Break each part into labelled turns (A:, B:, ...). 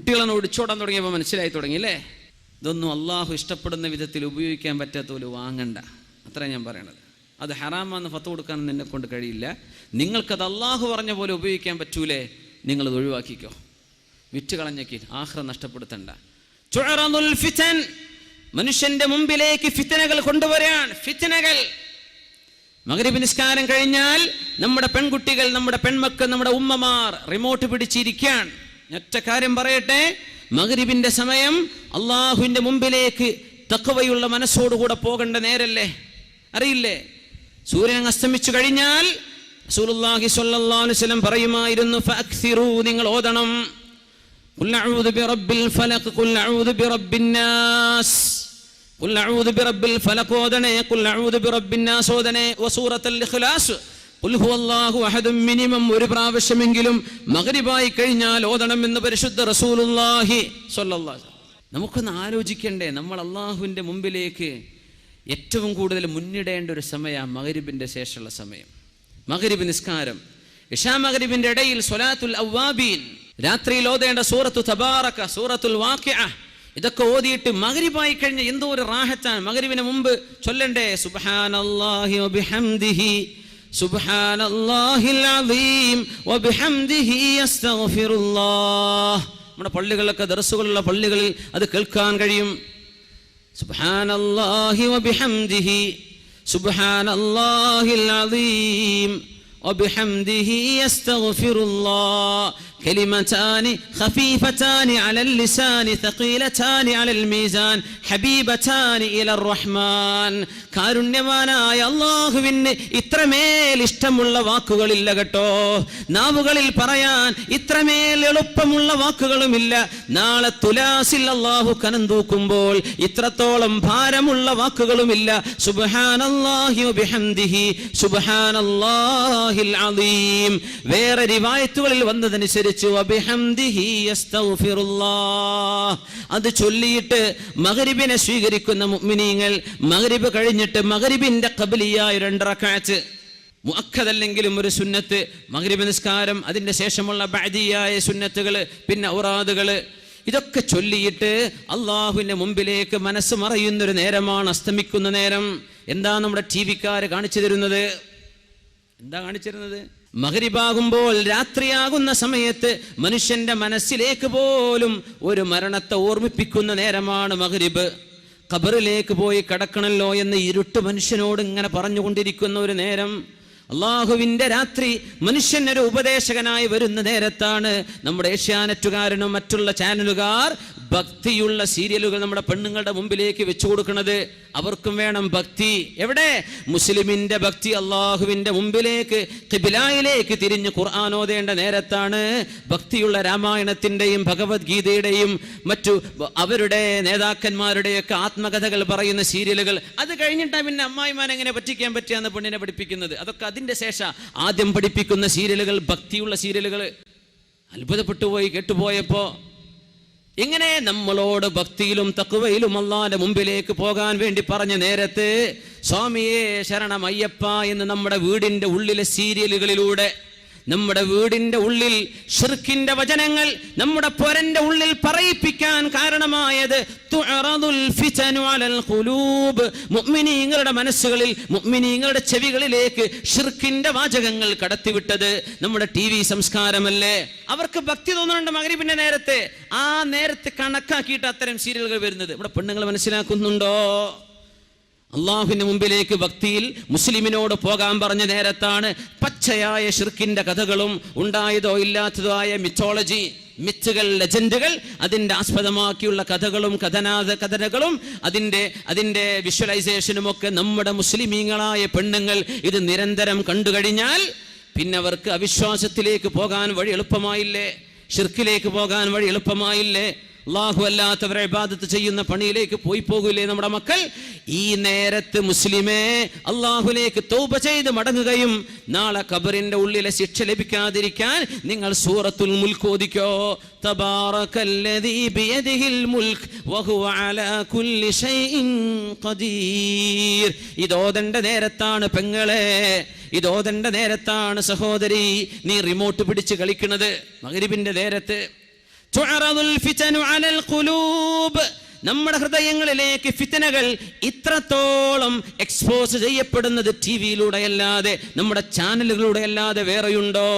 A: കുട്ടികളെ ഒടിച്ചോടാൻ തുടങ്ങിയപ്പോൾ മനസ്സിലായി തുടങ്ങിയില്ലേ, ഇതൊന്നും അള്ളാഹു ഇഷ്ടപ്പെടുന്ന വിധത്തിൽ ഉപയോഗിക്കാൻ പറ്റാത്തപോലെ വാങ്ങണ്ട. അത്ര ഞാൻ പറയണത്. അത് ഹറാമാന്ന് ഫത്വ കൊടുക്കാനൊന്നും എന്നെ കൊണ്ട് കഴിയില്ല. നിങ്ങൾക്കത് അള്ളാഹു പറഞ്ഞ പോലെ ഉപയോഗിക്കാൻ പറ്റൂലേ, നിങ്ങളത് ഒഴിവാക്കിക്കോ. വിറ്റ് കളഞ്ഞേക്ക്, ആഖിറ നഷ്ടപ്പെടുത്തണ്ട. ഫിതൻ, മനുഷ്യന്റെ മുമ്പിലേക്ക് ഫിത്തനകൾ കൊണ്ടുവരാൻ. ഫിത്തനകൾ മഗ്രിബ് നിസ്കാരം കഴിഞ്ഞാൽ നമ്മുടെ പെൺകുട്ടികൾ, നമ്മുടെ പെൺമക്കൾ, നമ്മുടെ ഉമ്മമാർ റിമോട്ട് പിടിച്ചിരിക്കാൻ. ഒറ്റ കാര്യം പറയട്ടെ, മഗ്രിബിന്റെ സമയം അള്ളാഹുവിന്റെ മുമ്പിലേക്ക് തഖ്വയുള്ള മനസ്സോടുകൂടെ പോകേണ്ട നേരല്ലേ, അറിയില്ലേ? സൂര്യൻ അസ്തമിച്ചു കഴിഞ്ഞാൽ റസൂലുള്ളാഹി സ്വല്ലല്ലാഹു അലൈഹി വസല്ലം പറയുമായിരുന്നു, ഫഅക്സിറൂ, നിങ്ങൾ ഓതണം, ഖുൽ അഊദു ബിറബ്ബിൽ ഫലഖ്, ഖുൽ അഊദു ബിറബ്ബിൻ നാസ്, ഖുൽ അഊദു ബിറബ്ബിൽ ഫലഖ് ഓതണേ, ഖുൽ അഊദു ബിറബ്ബിൻ നാസ് ഓതണേ, വസൂറത്തുൽ ഇഖ്ലാസ്, ഖുൽ ഹുവല്ലാഹു അഹദ് മിനിമം ഒരു പ്രാവശ്യമെങ്കിലും മഗ്രിബായി കഴിഞ്ഞാൽ ഓതണമെന്ന് പരിശുദ്ധ റസൂലുള്ളാഹി സ്വല്ലല്ലാഹു അലൈഹി വസല്ലം. നമുക്കൊന്ന് ആലോചിക്കണ്ടേ, നമ്മൾ അള്ളാഹുവിൻ്റെ മുമ്പിലേക്ക് ഏറ്റവും കൂടുതൽ മുന്നിടേണ്ട ഒരു സമയമാണ് മഗ്രിബിൻ്റെ ശേഷമുള്ള സമയം. മഗ്രിബ് നിസ്കാരം, ഇശാ മഗ്രിബിന്റെ ഇടയിൽ സ്വലാത്തുൽ അവ്വാബീൻ, രാത്രിയിൽ ഓതേണ്ട സൂറത്തു തബാറക, സൂറത്തുൽ വാഖിഅ, ഇതൊക്കെ ഓതിയിട്ട് മഗ്രിബായി കഴിഞ്ഞ എന്തോ ഒരു റാഹത്താണ്. മഗ്രിബിന് മുമ്പ് ചൊല്ലണ്ടേ സുബ്ഹാനല്ലാഹി വബിഹംദിഹി, സുബ്ഹാനല്ലാഹിൽ അസീം വബിഹംദിഹി അസ്തഗ്ഫിറുല്ലാഹ്. നമ്മുടെ പള്ളികളിലൊക്കെ ദർസുകളുള്ള പള്ളികളിൽ അത് കേൾക്കാൻ കഴിയും. സുബ്ഹാനല്ലാഹി വബിഹംദിഹി, സുബ്ഹാനല്ലാഹിൽ അസീം വബിഹംദിഹി അസ്തഗ്ഫിറുല്ലാഹ്. كلمتان خفيفتان على اللسان ثقيلتان على الميزان حبيبتان إلى الرحمن. കാരുണ്യവാനായ അല്ലാഹുവിന് ഇത്രമേൽ ഇഷ്ടമുള്ള വാക്കുകളില്ല കേട്ടോ. നാവുകളിൽ പറയാൻ ഇത്രമേൽ എളുപ്പമുള്ള വാക്കുകളുമില്ല. നാളെ തുലാസിൽ അല്ലാഹു കനം തൂക്കുമ്പോൾ ഇത്രത്തോളം ഭാരമുള്ള വാക്കുകളുമില്ല. സുബ്ഹാനല്ലാഹി വബിഹംദിഹി സുബ്ഹാനല്ലാഹിൽ അസീം. വേറെ റിവായത്തുകളിൽ വന്നതനുസരിച്ച് വബിഹംദിഹി അസ്തഗ്ഫിറുല്ലാഹ്. അത് ചൊല്ലിയിട്ട് മഗ്രിബിനെ സ്വീകരിക്കുന്ന മുഅ്മിനീങ്ങൾ മഗ്രിബ് കഴിഞ്ഞിട്ട് മഗ്രിബിന്റെ ഖബ്ലിയായ 2 റക്അത്ത്, മുഅക്കദല്ലെങ്കിലും ഒരു സുന്നത്ത്, മഗ്രിബ് നിസ്കാരം, അതിന്റെ ശേഷമുള്ള ബഅദിയായ സുന്നത്തുകൾ, പിന്നെ ഔറാദുകൾ, ഇതൊക്കെ ചൊല്ലിയിട്ട് അള്ളാഹുവിന്റെ മുമ്പിലേക്ക് മനസ്സ് മറയുന്നൊരു നേരമാണ് അസ്തമിക്കുന്ന നേരം. എന്താ നമ്മുടെ ടിവിക്കാര് കാണിച്ചു തരുന്നത്? എന്താ കാണിച്ചിരുന്നത്? മഗ്രിബാകുമ്പോൾ, രാത്രിയാകുന്ന സമയത്ത് മനുഷ്യന്റെ മനസ്സിലേക്ക് പോലും ഒരു മരണത്തെ ഓർമ്മിപ്പിക്കുന്ന നേരമാണ് മഗ്രിബ്. ഖബറിലേക്ക് പോയി കടക്കണല്ലോ എന്ന് ഇരുട്ട് മനുഷ്യനോട് ഇങ്ങനെ പറഞ്ഞുകൊണ്ടിരിക്കുന്ന ഒരു നേരം. അള്ളാഹുവിന്റെ രാത്രി മനുഷ്യനൊരു ഉപദേശകനായി വരുന്ന നേരത്താണ് നമ്മുടെ ഏഷ്യാനെറ്റുകാരനും മറ്റുള്ള ചാനലുകാർ ഭക്തിയുള്ള സീരിയലുകൾ നമ്മുടെ പെണ്ണുങ്ങളുടെ മുമ്പിലേക്ക് വെച്ചു കൊടുക്കുന്നത്. അവർക്കും വേണം ഭക്തി. എവിടെ? മുസ്ലിമിന്റെ ഭക്തി അള്ളാഹുവിന്റെ മുമ്പിലേക്ക്, ഖിബ്ലയിലേക്ക് തിരിഞ്ഞ് ഖുർആൻ ഓതേണ്ട നേരത്താണ് ഭക്തിയുള്ള രാമായണത്തിന്റെയും ഭഗവത്ഗീതയുടെയും മറ്റു അവരുടെ നേതാക്കന്മാരുടെയൊക്കെ ആത്മകഥകൾ പറയുന്ന സീരിയലുകൾ. അത് കഴിഞ്ഞിട്ടാണ് പിന്നെ അമ്മായിമാരെ എങ്ങനെ പറ്റിക്കാൻ പറ്റിയാന്ന് പെണ്ണിനെ പഠിപ്പിക്കുന്നത്. അതൊക്കെ അതിന്റെ ശേഷം ആദ്യം പഠിപ്പിക്കുന്ന സീരിയലുകൾ ഭക്തിയുള്ള സീരിയലുകൾ. അത്ഭുതപ്പെട്ടു പോയി കേട്ടുപോയപ്പോ. ഇങ്ങനെ നമ്മളോട് ഭക്തിയിലും തഖ്വയിലും അല്ലാഹുവിന്റെ മുമ്പിലേക്ക് പോകാൻ വേണ്ടി പറഞ്ഞ നേരത്ത് സ്വാമിയേ ശരണം അയ്യപ്പ എന്ന് നമ്മുടെ വീടിന്റെ ഉള്ളിലെ സീരിയലുകളിലൂടെ, നമ്മുടെ വീടിന്റെ ഉള്ളിൽ ശിർക്കിന്റെ വചനങ്ങൾ നമ്മുടെ പൊരന്റെ ഉള്ളിൽ പറയിപ്പിക്കാൻ കാരണമായത് തുഅറദുൽ ഫിതനു അലൽ ഖുലൂബ്. മുഅ്മിനീങ്ങളുടെ മനസ്സുകളിൽ, മുഅ്മിനീങ്ങളുടെ ചെവികളിലേക്ക് ശിർക്കിന്റെ വാചകങ്ങൾ കടത്തിവിട്ടത് നമ്മുടെ ടിവി സംസ്കാരമല്ലേ. അവർക്ക് ഭക്തി തോന്നുന്നുണ്ട് മഗ്രിബിന്റെ നേരത്തെ. ആ നേരത്തെ കണക്കാക്കിയിട്ട് അത്തരം സീരിയലുകൾ വരുന്നത്. നമ്മുടെ പെണ്ണുങ്ങൾ മനസ്സിലാക്കുന്നുണ്ടോ? അള്ളാഹുവിന്റെ മുമ്പിലേക്ക് ഭക്തിയിൽ മുസ്ലിമിനോട് പോകാൻ പറഞ്ഞ നേരത്താണ് പച്ചയായ ശിർക്കിന്റെ കഥകളും ഉണ്ടായതോ ഇല്ലാത്തതോ ആയ മിത്തോളജി, മിത്തുകൾ, ലെജൻഡുകൾ, അതിന്റെ ആസ്പദമാക്കിയുള്ള കഥകളും കഥനകളും അതിന്റെ വിഷ്വലൈസേഷനും ഒക്കെ നമ്മുടെ മുസ്ലിമീങ്ങളായ പെണ്ണുങ്ങൾ ഇത് നിരന്തരം കണ്ടുകഴിഞ്ഞാൽ പിന്നെ അവർക്ക് അവിശ്വാസത്തിലേക്ക് പോകാൻ വഴി എളുപ്പമായില്ലേ? ഷിർക്കിലേക്ക് പോകാൻ വഴി എളുപ്പമായില്ലേ? അല്ലാഹു അല്ലാത്തവരെ ഇബാദത്ത് ചെയ്യുന്ന പണിയിലേക്ക് പോകൂലേ നമ്മുടെ മക്കൾ? ഈ നേരത്ത് മുസ്ലിമേ അല്ലാഹുവിലേക്ക് തൗബ ചെയ്ത് മടങ്ങുകയും നാളെ ഖബറിന്റെ ഉള്ളിലെ ശിക്ഷ ലഭിക്കാതിരിക്കാൻ നിങ്ങൾ സൂറത്തുൽ മുൽക്ക് ഓതിക്കോ. തബാറകല്ലദീ ബിയദിഹിൽ മുൽക്ക് വഹുവ അലാ കുല്ലി ഷൈഇൻ ഖദീർ. ഇതോദന്റെ നേരത്താണ് പെങ്ങളെ, ഇതോദന്റെ നേരത്താണ് സഹോദരി നീ റിമോട്ട് പിടിച്ച് കളിക്കുന്നത്. മഗ്രിബിന്റെ നേരത്ത് തുഅറദുൽ ഫിതനു അലൽ ഖുലൂബ്. നമ്മുടെ ഹൃദയങ്ങളിലേക്ക് ഫിത്നകൾ ഇത്രത്തോളം എക്സ്പോസ് ചെയ്യപ്പെടുന്നത് ടിവിയിലൂടെ അല്ലാതെ, നമ്മുടെ ചാനലുകളിലൂടെ അല്ലാതെ വേറെയുണ്ടോ?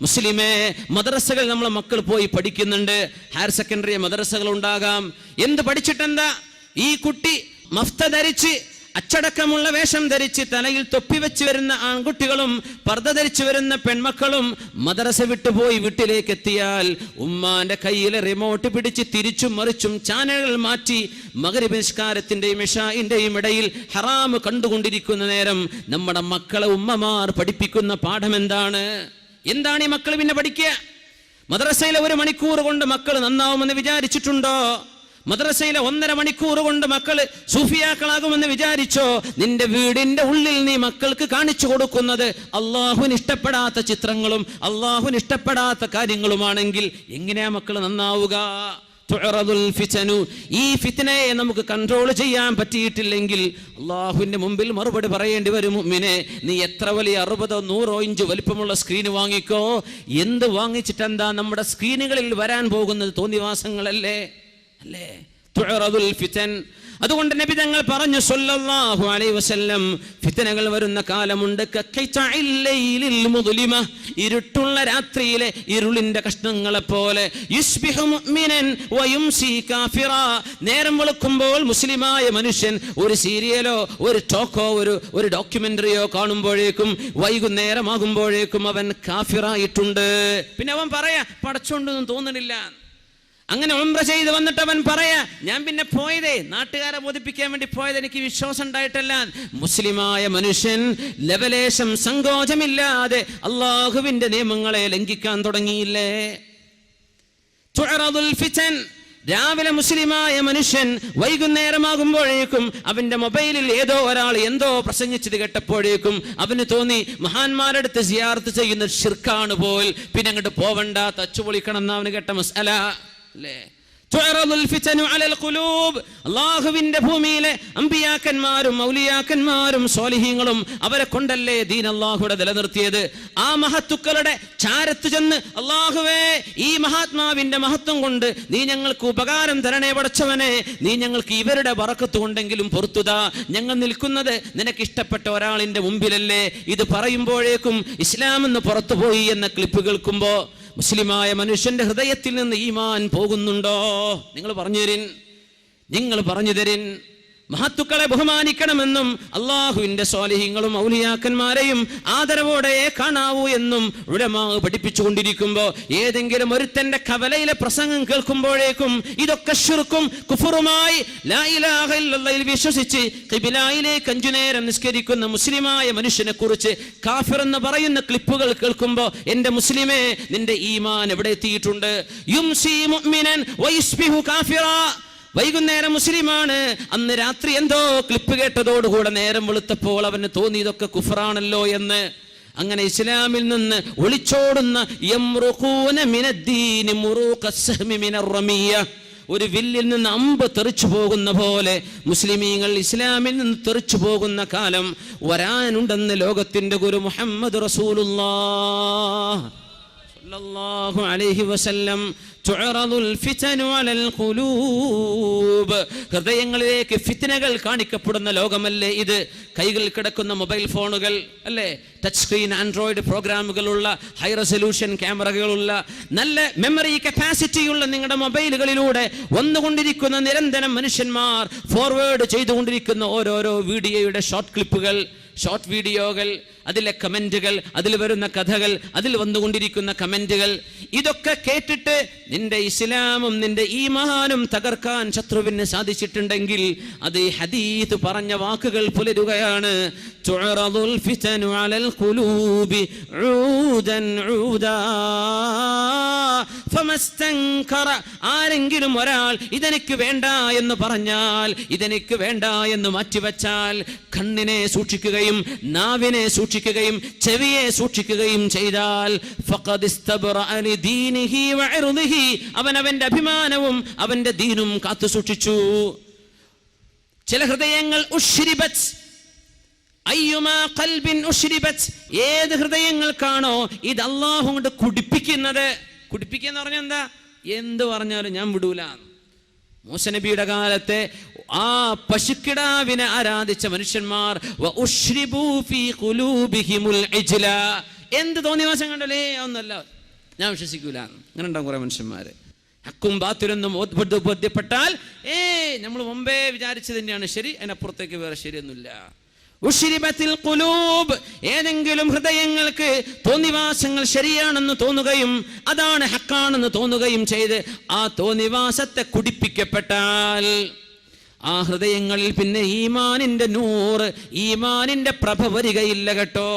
A: മുസ്ലിമേ, മദ്രസകൾ നമ്മളെ മക്കൾ പോയി പഠിക്കുന്നുണ്ട്. ഹയർ സെക്കൻഡറി മദ്രസകൾ ഉണ്ടാകാം. എന്ത് പഠിച്ചിട്ടെന്താ? ഈ കുട്ടി മഫ്ത ധരിച്ച്, അച്ചടക്കമുള്ള വേഷം ധരിച്ച്, തലയിൽ തൊപ്പി വെച്ച് വരുന്ന ആൺകുട്ടികളും പർദ്ദ ധരിച്ചു വരുന്ന പെൺമക്കളും മദ്രസ വിട്ടുപോയി വീട്ടിലേക്ക് എത്തിയാൽ ഉമ്മാന്റെ കയ്യിലെ റിമോട്ട് പിടിച്ച് തിരിച്ചും മറിച്ചും ചാനലുകൾ മാറ്റി മഗ്രിബ് നിസ്കാരത്തിന്റെയും ഇശാഇന്റെയും ഇടയിൽ ഹറാം കണ്ടുകൊണ്ടിരിക്കുന്ന നേരം നമ്മുടെ മക്കളെ ഉമ്മമാർ പഠിപ്പിക്കുന്ന പാഠം എന്താണ്? എന്താണ് ഈ മക്കൾ പിന്നെ പഠിക്കുക? മദ്രസയിലെ 1 മണിക്കൂർ കൊണ്ട് മക്കൾ നന്നാവുമെന്ന് വിചാരിച്ചിട്ടുണ്ടോ? മദ്രസയിലെ 1.5 മണിക്കൂർ കൊണ്ട് മക്കള് സൂഫിയാക്കളാകുമെന്ന് വിചാരിച്ചോ? നിന്റെ വീടിന്റെ ഉള്ളിൽ നീ മക്കൾക്ക് കാണിച്ചു കൊടുക്കുന്നത് അള്ളാഹുവിന് ഇഷ്ടപ്പെടാത്ത ചിത്രങ്ങളും അള്ളാഹുവിന് ഇഷ്ടപ്പെടാത്ത കാര്യങ്ങളുമാണെങ്കിൽ എങ്ങനെയാ മക്കൾ നന്നാവുക? തുഅറദുൽ ഫിതനു. ഈ ഫിത്നയെ നമുക്ക് കൺട്രോൾ ചെയ്യാൻ പറ്റിയിട്ടില്ലെങ്കിൽ അള്ളാഹുവിന്റെ മുമ്പിൽ മറുപടി പറയേണ്ടി വരും. മുഅ്മിനേ, നീ എത്ര വലിയ 60 100 ഇഞ്ച് വലിപ്പമുള്ള സ്ക്രീൻ വാങ്ങിക്കോ, എന്ത് വാങ്ങിച്ചിട്ടെന്താ? നമ്മുടെ സ്ക്രീനുകളിൽ വരാൻ പോകുന്നത് തോന്നിവാസങ്ങളല്ലേ അല്ലേ? തുഅറദുൽ ഫിതൻ. അതുകൊണ്ട് നബി തങ്ങൾ പറഞ്ഞു സല്ലല്ലാഹു അലൈഹി വസല്ലം, ഫിത്നകൾ വരുന്ന കാലമുണ്ട്. കഖൈതഇൽ മുദ്ലിമ, ഇരുട്ടുള്ള രാത്രിയിലെ ഇരുളിന്റെ കഷ്ണങ്ങളെ പോലെ. യുസ്ബിഹു മുഅ്മിനൻ വയുംസി കാഫിറ, നേരം വെളുക്കുമ്പോൾ മുസ്ലിമായ മനുഷ്യൻ ഒരു സീരിയലോ ഒരു ടോക്കോ ഒരു ഡോക്യുമെന്ററിയോ കാണുമ്പോഴേക്കും വൈകുന്നേരമാകുമ്പോഴേക്കും അവൻ കാഫിറായിട്ടുണ്ട്. പിന്നെ അവൻ പറയാ പടച്ചോണ്ടൊന്നും തോന്നണില്ല. അങ്ങനെ ഉംറ ചെയ്ത് വന്നിട്ട് അവൻ പറയാ, ഞാൻ പിന്നെ പോയതേ നാട്ടുകാരെ ബോധിപ്പിക്കാൻ വേണ്ടി പോയത്, എനിക്ക് വിശ്വാസം ഉണ്ടായിട്ടല്ല. മുസ്ലിമായ മനുഷ്യൻ ലവലേശം സങ്കോചമില്ലാതെ അള്ളാഹുവിന്റെ നിയമങ്ങളെ ലംഘിക്കാൻ തുടങ്ങിയില്ലേ? തുഅറദുൽ ഫിതൻ. രാവിലെ മുസ്ലിമായ മനുഷ്യൻ വൈകുന്നേരമാകുമ്പോഴേക്കും അവന്റെ മൊബൈലിൽ ഏതോ ഒരാൾ എന്തോ പ്രസംഗിച്ചത് കേട്ടപ്പോഴേക്കും അവന് തോന്നി മഹാന്മാരെടുത്ത് സിയാറത്ത് ചെയ്യുന്നത് ശിർക്കാണ് പോൽ, പിന്നെ അങ്ങോട്ട് പോവണ്ട, തച്ചുപൊളിക്കണം എന്ന് അവന് കേട്ട മസ്അല അല്ലേ? തുഅറദുൽ ഫിതനു അലൽ ഖുലൂബ്. അല്ലാഹുവിന്റെ ഭൂമിയിലെ അമ്പിയാക്കന്മാരും ഔലിയാക്കന്മാരും സ്വാലിഹീങ്ങളും അവരെ കൊണ്ടല്ലേ ദീൻ അല്ലാഹുവിടെ നിലനിർത്തിയത്. ആ മഹത്തുക്കളുടെ ചാരത്ത് ചെന്ന് അല്ലാഹുവേ, ഈ മഹാത്മാവിന്റെ മഹത്വം കൊണ്ട് നീ ഞങ്ങൾക്ക് ഉപകാരം തരണേ പടച്ചവനെ, നീ ഞങ്ങൾക്ക് ഇവരുടെ ബറക്കത്ത് കൊണ്ടെങ്കിലും പൊറുത്തുതാ. ഞങ്ങൾ നിൽക്കുന്നത് നിനക്ക് ഇഷ്ടപ്പെട്ട ഒരാളിന്റെ മുമ്പിലല്ലേ. ഇത് പറയുമ്പോഴേക്കും ഇസ്ലാം എന്ന് പുറത്തുപോയി എന്ന ക്ലിപ്പ് കേൾക്കുമ്പോ മുസ്ലിമായ മനുഷ്യന്റെ ഹൃദയത്തിൽ നിന്ന് ഈമാൻ പോകുന്നുണ്ടോ? നിങ്ങൾ പറഞ്ഞു തരിൻ. മഹത്തുക്കളെ ബഹുമാനിക്കണമെന്നും അള്ളാഹുവിന്റെ സ്വാലിഹീങ്ങളും ഔലിയാക്കന്മാരെയും ആദരവോടെ കാണാവൂ എന്നും ഉലമാ പഠിപ്പിച്ചുകൊണ്ടിരിക്കുമ്പോ ഏതെങ്കിലും ഒരുത്തന്റെ കവലയിലെ പ്രസംഗം കേൾക്കുമ്പോഴേക്കും ഇതൊക്കെ ശിർക്കും കുഫറുമായി ലാ ഇലാഹ ഇല്ലല്ലാഹ് വിശ്വസിച്ച് ഖിബിലയിലേക്ക് 5 നേരം നിസ്കരിക്കുന്ന മുസ്ലിമായ മനുഷ്യനെ കുറിച്ച് കാഫിർ എന്ന് പറയുന്ന ക്ലിപ്പുകൾ കേൾക്കുമ്പോ എന്റെ മുസ്ലിമേ, നിന്റെ ഈമാൻ എവിടെ എത്തിയിട്ടുണ്ട്? യുംസി മുഅ്മിനൻ വയുസ്ബിഹു കാഫിറാ. വൈകുന്നേരം മുസ്ലിമാണ്, അന്ന് രാത്രി എന്തോ ക്ലിപ്പ് കേട്ടതോടുകൂടെ നേരം വെളുത്തപ്പോൾ അവന് തോന്നി ഇതൊക്കെ കുഫറാണല്ലോ എന്ന്. അങ്ങനെ ഇസ്ലാമിൽ നിന്ന് ഒളിച്ചോടുന്ന യംറുഖൂന മിനദ്ദീനി മുറൂഖസ്സഹ്മി മിനർറമിയ, ഒരു വില്ലിൽ നിന്ന് അമ്പ് തെറിച്ചു പോകുന്ന പോലെ മുസ്ലിമീങ്ങൾ ഇസ്ലാമിൽ നിന്ന് തെറിച്ചു പോകുന്ന കാലം വരാനുണ്ടെന്ന് ലോകത്തിന്റെ ഗുരു മുഹമ്മദ് റസൂലുള്ളാഹ് സല്ലല്ലാഹു അലൈഹി വസല്ലം. തുഅറദുൽ ഫിതനു അലൽ ഖുലൂബ്. ഹൃദയങ്ങളിലേക്ക് ഫിത്നകൾ കാണിക്കപ്പെടുന്ന ലോകമല്ലേ ഇത്? കൈകളിൽ കിടക്കുന്ന മൊബൈൽ ഫോണുകൾ അല്ലേ, ടച്ച് സ്ക്രീൻ ആൻഡ്രോയിഡ് പ്രോഗ്രാമുകളുള്ള ഹൈ റെസൊല്യൂഷൻ ക്യാമറകളുള്ള നല്ല മെമ്മറി കപ്പാസിറ്റിയുള്ള നിങ്ങളുടെ മൊബൈലുകളിലൂടെ വന്നുകൊണ്ടിരിക്കുന്ന നിരന്തരം മനുഷ്യന്മാർ ഫോർവേഡ് ചെയ്തുകൊണ്ടിരിക്കുന്ന ഓരോരോ വീഡിയോയുടെ ഷോർട്ട് ക്ലിപ്പുകൾ, ഷോർട്ട് വീഡിയോകൾ, അതിലെ കമന്റുകൾ, അതിൽ വരുന്ന കഥകൾ, അതിൽ വന്നുകൊണ്ടിരിക്കുന്ന കമന്റുകൾ, ഇതൊക്കെ കേട്ടിട്ട് നിന്റെ ഇസ്ലാമും നിന്റെ ഈമാനും തകർക്കാൻ ശത്രുവിന് സാധിച്ചിട്ടുണ്ടെങ്കിൽ അത് ഈ ഹദീസ് പറഞ്ഞ വാക്കുകൾ പുലരുകയാണ്. തുഅറദുൽ ഫിതനു അലൽ ഖുലൂബി ഊദൻ ഊദാ ഫമസ്തൻകറ. ആരെങ്കിലും ഒരാൾ ഇതെനിക്ക് വേണ്ട എന്ന് പറഞ്ഞാൽ, ഇതെനിക്ക് വേണ്ട എന്ന് മാറ്റിവെച്ചാൽ, കണ്ണിനെ സൂക്ഷിക്കുകയും നാവിനെ സൂക്ഷിക്കുകയും ചെവിയെ സൂക്ഷിക്കുകയും ചെയ്താൽ ഫഖദ് ഇസ്തബ്റഅ ലിദീനിഹി വഇർദിഹി, അവൻ അവന്റെ അഭിമാനവും അവന്റെ ദീനും കാത്തു സൂക്ഷിച്ചു. ചില ഹൃദയങ്ങൾ ഉശ്രിബത്, അയ്യുമാ ഖൽബിൻ ഉശ്രിബത്, ഏത് ഹൃദയങ്ങൾക്കാണോ ഇത് അല്ലാഹു കൊണ്ട് കുടിപ്പിക്കുന്നത്. കുടിപ്പിക്കുക എന്ന് പറഞ്ഞാൽ എന്താ? എന്ത് പറഞ്ഞാലും ഞാൻ വിടൂല. മൂസ നബിയുടെ കാലത്തെ ആ പശുക്കിടാവിനെ ആരാധിച്ച മനുഷ്യന്മാർ എന്ത് തോന്നിവാസം കണ്ടല്ലേ ഒന്നല്ല, ഞാൻ വിശ്വസിക്കൂല. അങ്ങനെ ഉണ്ടാകും കുറെ മനുഷ്യന്മാര്. ഹക്കും ബാത്തിലൊന്നും ബോധ്യപ്പെട്ടാൽ നമ്മൾ മുമ്പേ വിചാരിച്ചത് തന്നെയാണ് ശരി, അതിനപ്പുറത്തേക്ക് വേറെ ശരിയൊന്നുമില്ല. ഉശ്രിബത്തിൽ ഖുലൂബ്, ഏതെങ്കിലും ഹൃദയങ്ങൾക്ക് തോന്നിവാസങ്ങൾ ശരിയാണെന്ന് തോന്നുകയും അതാണ് ഹക്കാണെന്ന് തോന്നുകയും ചെയ്ത് ആ തോന്നിവാസത്തെ കുടിപ്പിക്കപ്പെട്ടാൽ ആ ഹൃദയങ്ങളിൽ പിന്നെ ഈമാനിന്റെ നൂറ്, ഈമാനിന്റെ പ്രഭ വരികയില്ല കേട്ടോ.